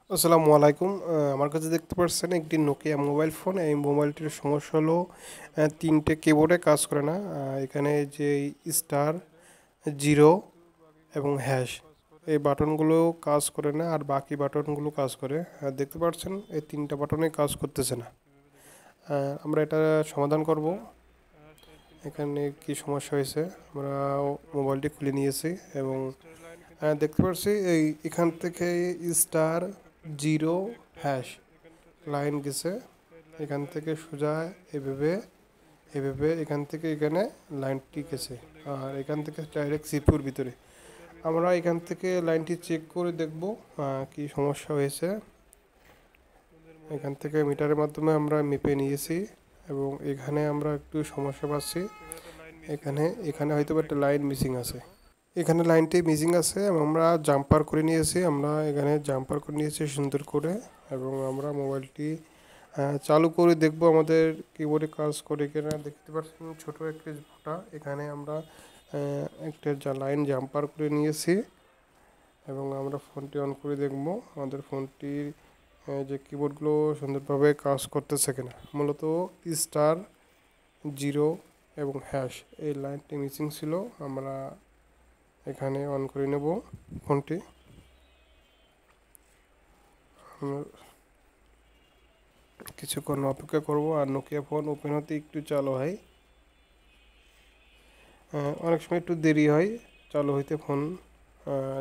আসসালামু আলাইকুম। আমার কাছে দেখতে পাচ্ছেন একটি নোকিয়া মোবাইল ফোন। এই মোবাইলটির সমস্যা হলো তিনটে কিবোর্ডে কাজ করে না। এখানে যে স্টার, জিরো এবং হ্যাশ, এই বাটনগুলো কাজ করে না, আর বাকি বাটনগুলো কাজ করে। দেখতে পাচ্ছেন এই তিনটা বাটনে কাজ করতেছে না। আমরা এটা সমাধান করব। এখানে কি সমস্যা হয়েছে, আমরা মোবাইলটি খুলে নিয়েছি এবং দেখতে পাচ্ছি এখান থেকে স্টার, জিরো, হ্যাশ লাইন গেছে। এখান থেকে সোজা এভাবে এভাবে এখান থেকে এখানে লাইনটি গেছে, আর এখান থেকে ডাইরেক্ট সিপিউর ভিতরে। আমরা এখান থেকে লাইনটি চেক করে দেখব কি সমস্যা হয়েছে। এখান থেকে মিটারের মাধ্যমে আমরা মেপে নিয়েছি এবং এখানে আমরা একটু সমস্যা পাচ্ছি। এখানে এখানে হয়তো একটা লাইন মিসিং আছে। এখানে লাইনটি মিসিং আছে এবং আমরা জাম্পার করে নিয়েছি। আমরা এখানে জাম্পার করে নিয়েছি সুন্দর করে, এবং আমরা মোবাইলটি চালু করে দেখব আমাদের কিবোর্ডে কাজ করে কিনা। দেখতে পাচ্ছেন ছোট একটি ফোঁটা, এখানে আমরা একটা লাইন জাম্পার করে নিয়েছি এবং আমরা ফোনটি অন করে দেখব আমাদের ফোনটির যে কিবোর্ডগুলো সুন্দরভাবে কাজ করতেছে কিনা। মূলত স্টার, জিরো এবং হ্যাশ এই লাইনটি মিসিং ছিল। আমরা এখানে অন করে নেব ফোনটি। কিছুক্ষণ অপেক্ষা করব, আর নোকিয়া ফোন ওপেন হতে একটু চালু হয়, অনেক সময় একটু দেরি হয় চালু হইতে ফোন।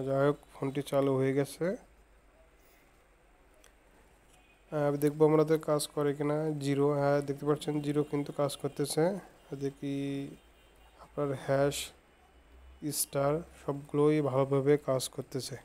যাই হোক, ফোনটি চালু হয়ে গেছে। দেখবো আমাদের কাজ করে কিনা। জিরো, হ্যাঁ দেখতে পাচ্ছেন জিরো কিন্তু কাজ করতেছে। দেখি আপনার হ্যাশ, স্টার সবগুলোই ভালোভাবে কাজ করতেছে।